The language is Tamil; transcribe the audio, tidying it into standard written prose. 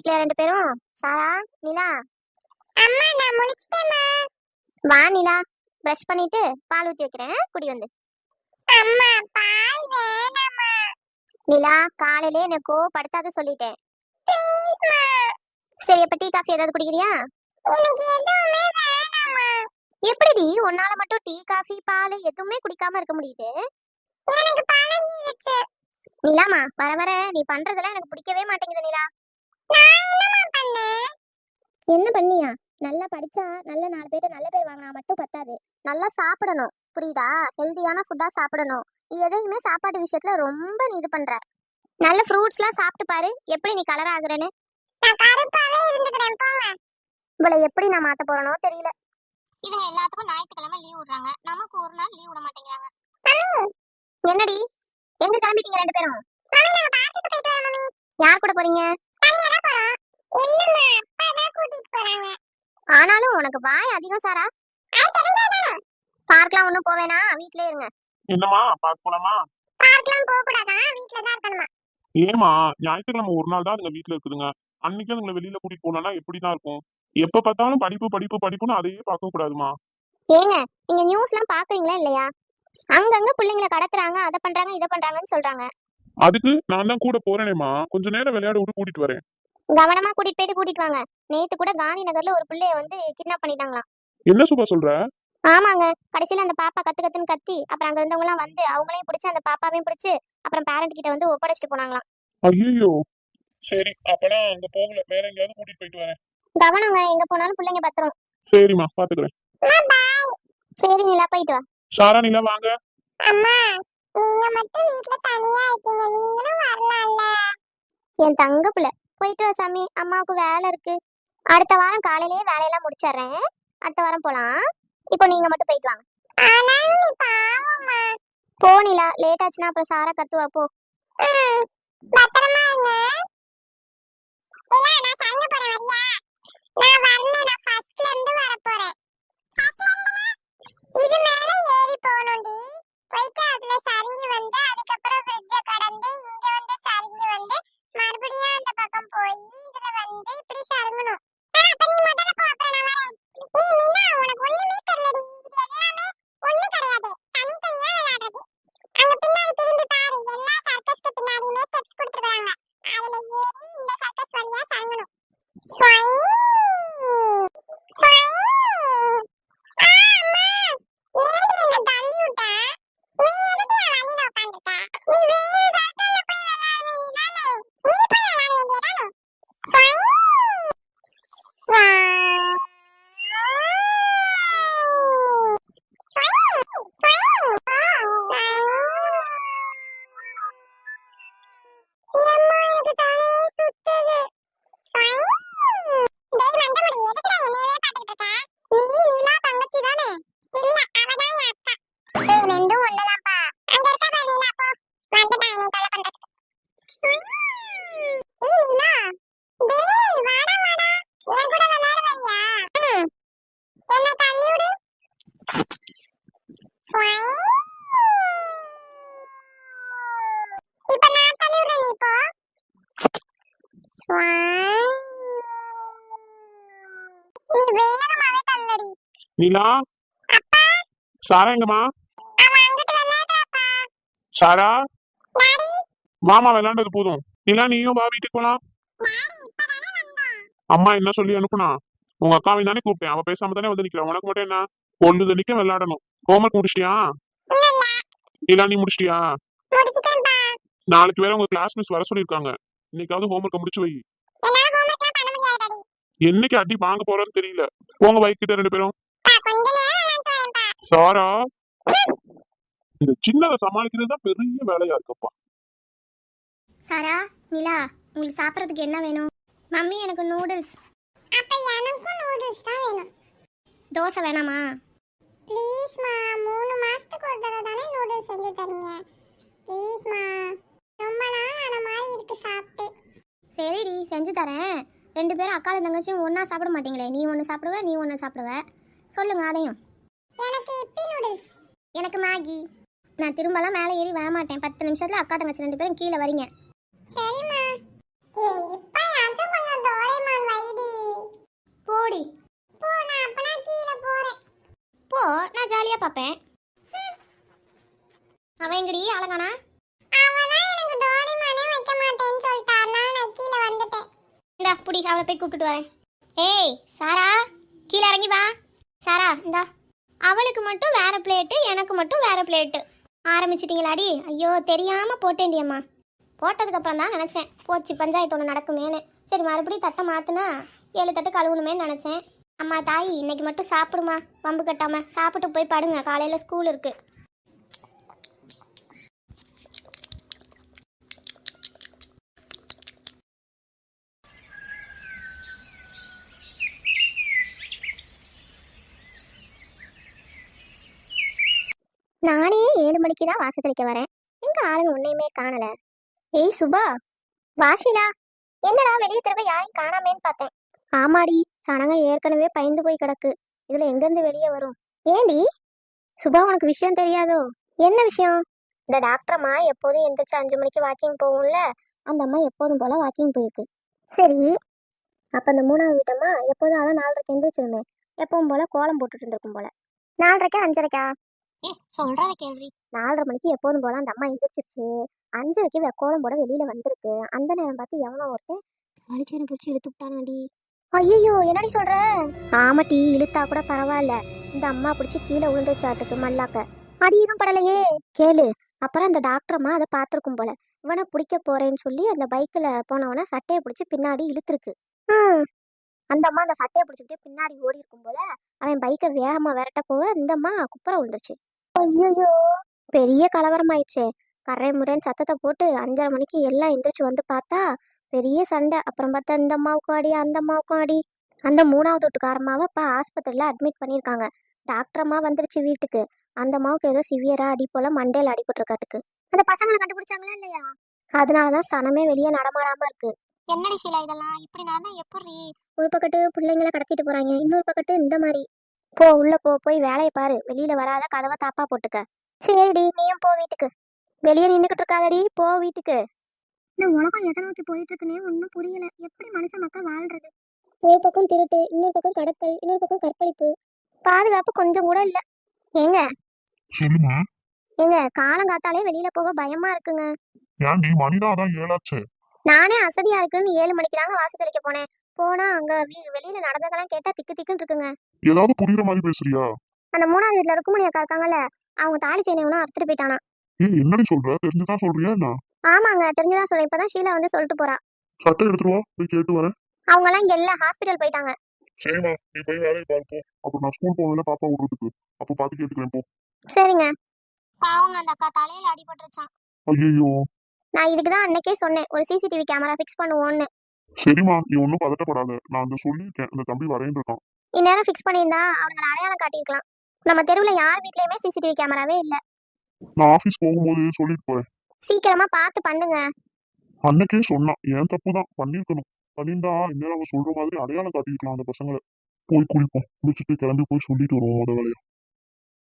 முழிக்கலையா ரெண்டு பேரும்? சாரா, நிலா. அம்மா நான் முழிச்சிட்டேம்மா. வா நிலா, பிரஷ் பண்ணிட்டு பால் ஊத்தி வைக்கிறேன், குடி வந்து. அம்மா பால் வேணாம்மா. நிலா, காலையிலே என்ன கோவப்படுத்தாத சொல்லிட்டேன். ப்ளீஸ்மா. சரி, அப்ப டீ காஃபி ஏதாவது குடிக்கிறியா? எனக்கு எதுவுமே வேணாம்மா. எப்படிடி உன்னால மட்டும் டீ காஃபி பால் எதுவுமே குடிக்காம இருக்க முடியுது? எனக்கு பழகிடுச்சு. நிலாமா, வர வர நீ பண்றதெல்லாம் எனக்கு பிடிக்கவே மாட்டேங்குது நிலா. நான் என்னம்மா பண்ணேன்? என்ன பண்ணியா? நல்லா படிச்சா நல்ல 4 பேர் நல்ல பேர் வாங்கினா மட்டும் பத்தாது, நல்லா சாப்பிடணும், புரியுதா? ஹெல்தியான ஃபுட்டா சாப்பிடணும். நீ எதையுமே சாப்பாட்டு விஷயத்துல ரொம்ப நீ இது பண்ற. நல்ல ஃப்ரூட்ஸ்லாம் சாப்பிட்டு பாரு, எப்படி நீ கலர் ஆகுறேன்னு. நான் கருப்பாவே இருந்துக்கிறேன் போங்க. இவளை எப்படி நான் மாத்த போறனோ தெரியல. இதுங்க எல்லாத்துக்கும் ஞாயிற்றுக்கிழமை லீவ் விடுறாங்க, நமக்கு ஒரு நாள் லீவ் விட மாட்டேங்கிறாங்க. என்னடி, எங்க கிளம்பிட்டீங்க ரெண்டு பேரும்? மம்மி நாங்க பார்க்குக்கு போயிட்டு வரோம் மம்மி. யார் கூட போறீங்க? தனியா தான் போறோம். இல்லம்மா அப்பா தான் கூட்டிட்டு போறாங்க. ஆனாலும் உனக்கு வாய் அதிகம் சாரா. அது தெரிஞ்சாதானே. பார்க்கலாம் ஒண்ணும் போவேனா, வீட்லயே இருங்க. என்னம்மா பார்க்க போலாமா? பார்க்கலாம் போக கூடாதா, வீட்ல தான் இருக்கணுமா? ஏமா, ஞாயிற்றுக்கிழமை ஒரு நாள் தான் அதுங்க வீட்டுல இருக்குதுங்க. அன்னைக்கு அதுங்களை வெளியில கூட்டிட்டு போனா எப்படிதான் இருக்கும்? எப்ப பார்த்தாலும் படிப்பு படிப்பு படிப்புன்னு அதையே பார்க்க கூடாதுமா. ஏங்க, நீங்க நியூஸ்லாம் பாக்குறீங்களா இல்லையா? அங்கங்க பிள்ளைங்களை கடத்துறாங்க, அதை பண்றாங்க இதை பண்றாங்கன்னு சொல்றாங்க. அதுக்கு நான் தான் கூட போறேனேமா, கொஞ்ச நேரம் விளையாட விட்டு கூட்டிட்டு வரேன். கவனமா கூட்டிட்டு வாங்க. நேத்து கூட காந்தி நகர்ல ஒரு பிள்ளைய வந்து கிட்னாப் பண்ணிட்டாங்களாம். என்ன சுபா சொல்ற? ஆமாங்க, கடைசியில அந்த பாப்பா கத்துன்னு கத்தி, அப்புறம் அங்க இருந்தவங்க எல்லாம் வந்து அவங்களையும் பிடிச்சு அந்த பாப்பாவையும் பிடிச்சு அப்புறம் பேரண்ட் கிட்ட வந்து ஒப்படைச்சிட்டு போனாங்களாம். ஐயோ, சரி அப்பனா அங்க போகல, வேற எங்கேயாவது கூட்டிட்டு போயிட்டு வரேன். கவனங்க, எங்க போனாலும் பிள்ளைங்க பத்திரம். சரிம்மா, பாத்துக்கிறேன். சரி நிலா, போயிட்டு வா. சாரா, நிலா வாங்க. அம்மா நீங்க மட்டும் வீட்ல தனியா இருக்கீங்க, நீங்களும் வரலாம்ல. என் தங்க பிள்ளை, போயிட்டு வா சாமி, அம்மாவுக்கு வேலை இருக்கு. அடுத்த வாரம் காலையிலேயே வேலையெல்லாம் முடிச்சிடுறேன், அடுத்த வாரம் போலாம். இப்போ நீங்க மட்டும் போயிட்டு வாங்க. ஆனாலும் நீ பாவம்மா. போ நிலா, லேட் ஆச்சுன்னா அப்புறம் சாரா கத்துவா, போ. பத்திரமா இருங்க. இல்ல நான் சாங்க போறேன், வரியா? நான் வரல, நான் ஃபர்ஸ்ட்ல இருந்து வர போறேன். இது மேல ஏறி போகணும்டி. போயிட்டு அதுல சரிஞ்சு வந்து அதுக்கப்புறம் பிரிட்ஜ கடந்து இங்க வந்து சரிஞ்சு வந்து மறுபடியும் அந்த பக்கம் போய் இதுல வந்து இப்படி சருங்கணும். அப்ப நீ முதல்ல போ, அப்புறம் நான் வரேன். நீனா உனக்கு ஒண்ணுமே தெரியலடி, இது எல்லாமே ஒண்ணு கிடையாது, தனித்தனியா விளையாடுறது. அங்க பின்னாடி திரும்பி பாரு, எல்லா சர்க்கஸ்க்கு பின்னாடியுமே ஸ்டெப்ஸ் கொடுத்துருக்காங்க. அதுல ஏறி இந்த சர்க்கஸ் வழியா சருங்கணும். ஸ்வைங் ஸ்வைங். நிலா, சாரா எங்கம்மா? சாரா, மாமா விளையாண்டது போதும். நிலா, நீயும் வா, வீட்டுக்கு போலாம். அம்மா என்ன சொல்லி அனுப்புனா? உங்க அக்காவை தானே கூப்பிட்டேன், அவ பேசாம தானே வந்து நிக்கிறா. உனக்கு மட்டும் என்ன? பொழுது தனிக்க விளையாடணும். ஹோம்ஒர்க் முடிச்சிட்டியா? நிலா, நீ முடிச்சிட்டியா? நாளைக்கு வேற உங்க கிளாஸ் மிஸ் வர சொல்லிருக்காங்க, இன்னைக்காவது ஹோம்ஒர்க் முடிச்சு வை. என்னைக்கு அடி வாங்க போறோன்னு தெரியல. போங்க பைக் கிட்ட ரெண்டு பேரும். சாரா, இந்த சின்னதை சமாளிக்கிறது தான் பெரிய வேலையா இருக்கப்பா. சாரா, நிலா, உங்களுக்கு சாப்பிட்றதுக்கு என்ன வேணும்? மம்மி எனக்கு நூடுல்ஸ். அப்ப எனக்கும் நூடுல்ஸ் தான் வேணும். தோசை வேணாமா? ப்ளீஸ்மா, 3 மாசத்துக்கு ஒரு தடவை தானே நூடுல்ஸ் செஞ்சு தரீங்க. ப்ளீஸ்மா, ரொம்ப நாள் ஆன மாதிரி இருக்கு சாப்பிட்டு. சரிடி, செஞ்சு தரேன். ரெண்டு பேரும் அக்காலும் தங்கச்சியும் ஒன்றா சாப்பிட மாட்டீங்களே, நீ ஒன்று சாப்பிடுவ நீ ஒன்று சாப்பிடுவ. சொல்லுங்க அதையும். எனக்கு இப்பி நூடுல்ஸ். எனக்கு மேகி. நான் திரும்பலாம் மேலே ஏறி வரமாட்டேன், 10 நிமிஷத்துல அக்கா தங்கச்சி ரெண்டு பேரும் கீழே வரீங்க. சரிம்மா. ஏய் இப்பயாச்சும் கொஞ்சம் டோரேமான் வைடி. போடி போ, நான் அப்பனா கீழே போறேன். போ, நான் ஜாலியா பாப்பேன். அவன் எங்கடி அழகானா? அவதான் எனக்கு டோரேமானே வைக்க மாட்டேன்னு சொல்லிட்டாருனா நான் கீழே வந்துட்டேன். இந்தா புடி, அவளை போய் கூப்பிட்டுட்டு வரேன். ஏய் சாரா, கீழே இறங்கி வா. சாரா இந்தா, அவளுக்கு மட்டும் வேற பிளேட்டு, எனக்கு மட்டும் வேற பிளேட்டு. ஆரம்பிச்சிட்டிங்களாடி? ஐயோ தெரியாம போட்டேன்டி அம்மா. போட்டதுக்கு அப்புறம் தான் நினைச்சேன் போச்சு பஞ்சாயத்து ஒன்று நடக்குமேனு. சரி மறுபடியும் தட்டை மாத்துனா 7 தட்டு கழுவணுமேன்னு நினைச்சேன். அம்மா தாயி இன்னைக்கு மட்டும் சாப்பிடுமா, வம்பு கட்டாம சாப்பிட்டு போய் படுங்க, காலையில ஸ்கூல் இருக்கு. நானே 7 மணிக்கு தான் வாசல் வரேன். எங்க ஆளுங்க உன்னையுமே காணல. ஏய் சுபா, வாஷிலா, என்னடா வெளியே திரும்ப யாரையும் காணாமேன்னு பார்த்தேன். ஆமாடி, சனங்க ஏற்கனவே பயந்து போய் கிடக்கு. இதுல எங்கிருந்து வெளியே வரும்? ஏண்டி சுபா, உனக்கு விஷயம் தெரியாதோ? என்ன விஷயம்? இந்த டாக்டர் அம்மா எப்போதும் எந்திரிச்சு 5 மணிக்கு வாக்கிங் போகும்ல, அந்த அம்மா எப்போதும் போல வாக்கிங் போயிருக்கு. சரி, அப்ப அந்த 3வது வீட்டம்மா எப்போதும் அதான் 4:30க்கு எந்திரிச்சிருமே, எப்பவும் போல கோலம் போட்டுட்டு இருந்திருக்கும் போல. 4:30க்கா 5:30க்கா? சொல்றத கேள்வி. 4:30 மணிக்கு எப்போதும் போல அந்த அம்மா எந்திரிச்சிருச்சு. 5:30க்கு கோலம் போட வெளியில வந்திருக்கு. அந்த நேரம் பார்த்து எவனோ ஒருத்தன் அழிச்சேன்னு பிடிச்சி இழுத்து விட்டானாடி. ஐயோ, என்னடி சொல்ற? ஆமாட்டி, இழுத்தா கூட பரவாயில்ல, இந்த அம்மா பிடிச்சி கீழே விழுந்துச்சாட்டுக்கு மல்லாக்க. அடி எதுவும் படலையே. கேளு, அப்புறம் அந்த டாக்டர் அம்மா அதை பார்த்துருக்கும் போல. இவனை பிடிக்க போறேன்னு சொல்லி அந்த பைக்கில் போனவனை சட்டையை பிடிச்சி பின்னாடி இழுத்துருக்கு. அந்த அம்மா அந்த சட்டையை பிடிச்சிக்கிட்டு பின்னாடி ஓடி இருக்கும் போல. அவன் பைக்கை வேகமா விரட்ட போக இந்த அம்மா குப்புற விழுந்துருச்சு. ஐயோ, பெரிய கலவரம் ஆயிடுச்சே. கரை முறைன்னு சத்தத்தை போட்டு 5:30 மணிக்கு எல்லாம் எந்திரிச்சு வந்து பார்த்தா பெரிய சண்டை. அப்புறம் பார்த்தா இந்த அம்மாவுக்கும் அடி, அந்த அம்மாவுக்கும் அடி. அந்த 3வது வீட்டுக்காரம்மாவை இப்போ ஆஸ்பத்திரியில் அட்மிட் பண்ணியிருக்காங்க. டாக்டர் அம்மா வந்துருச்சு வீட்டுக்கு. அந்த அம்மாவுக்கு ஏதோ சிவியரா அடி போல மண்டையில் அடிபட்டுருக்காட்டுக்கு. அந்த பசங்களை கண்டுபிடிச்சாங்களா இல்லையா? அதனாலதான் சனமே வெளியே நடமாடாம இருக்கு. என்னடி ஷீலா இதெல்லாம்? இப்படி நடந்தா எப்படி? ஒரு பக்கத்து பிள்ளைங்களை கடத்திட்டு போறாங்க, இன்னொரு பக்கத்து இந்த மாதிரி. போ, உள்ள போ, போய் வேலையை பாரு. வெளியில வராத, கதவை தாப்பா போட்டுக்க. சரிடி, நீயும் போ வீட்டுக்கு. வெளியே நின்றுக்கிட்டு இருக்காதடி, போ வீட்டுக்கு. இந்த உலகம் எதை நோக்கி போயிட்டு இருக்குன்னே ஒன்றும் புரியல. எப்படி மனுஷ மக்கள் வாழ்றது? ஒரு பக்கம் திருட்டு, இன்னொரு பக்கம் கடத்தல், இன்னொரு பக்கம் கற்பழிப்பு. பாதுகாப்பு கொஞ்சம் கூட இல்ல. ஏங்க சொல்லுமா. ஏங்க, காலங்காத்தாலே வெளியில போக பயமா இருக்குங்க. ஏன்டி மணிதான் அதான் 7 நானே அசதியா இருக்குன்னு 7 மணிக்கு தாங்க வாசல் தெளிக்க போனேன். போனா அங்க வெளியில நடந்ததெல்லாம் கேட்டா திக்கு திக்குன்னு இருக்குங்க. ஏதாவது புரியுற மாதிரி பேசுறியா? அந்த 3வது வீட்டுல ருக்குமணி அக்கா இருக்காங்கல்ல, அவங்க தாலி செயினை அறுத்துட்டு போயிட்டானா. ஏய், என்னடி சொல்ற? தெரிஞ்சுதான் சொல்றியா என்ன? ஆமாங்க, தெரிஞ்சுதான் சொல்றேன். இப்பதான் ஷீலா வந்து சொல்லிட்டு போறா. சட்டை எடுத்துட்டு வா, போய் கேட்டு வரேன். அவங்க எல்லாம் இங்க இல்ல, ஹாஸ்பிட்டல் போயிட்டாங்க. சரிம்மா, நீ போய் வேலையை பார்ப்போம். அப்புறம் நான் ஸ்கூல் போவேல பாப்பா விடுறதுக்கு, அப்ப பார்த்து கேட்டுக்கிறேன் போ. சரிங்க. பாவங்க, அந்த அக்கா தலையில அடிபட்டுருச்சான். ஐயோ. நான் இதுக்கு தான் அன்னைக்கே சொன்னேன், ஒரு சிசிடிவி கேமரா ஃபிக்ஸ் பண்ணுவோன்னு. சரிம்மா, நீ ஒன்றும் பதட்டப்படாத. நான் அந்த சொல்லியிருக்கேன், அந்த தம்பி வரேன்னு இருக்கான். இந்நேரம் ஃபிக்ஸ் பண்ணியிருந்தா அவங்களை அடையாளம் காட்டியிருக்கலாம். நம்ம தெருவுல யார் வீட்லயுமே சிசிடிவி கேமராவே இல்ல. நான் ஆபீஸ் போகும்போது சொல்லிட்டு போறேன். சீக்கிரமா பார்த்து பண்ணுங்க. அன்னைக்கே சொன்னான், ஏன் தப்பு தான், பண்ணிருக்கணும். பண்ணியிருந்தா இந்நேரம் அவங்க சொல்ற மாதிரி அடையாளம் காட்டியிருக்கலாம் அந்த பசங்களை. போய் குளிப்போம், குளிச்சுட்டு கிளம்பி போய் சொல்லிட்டு வருவோம் முத வேலையா.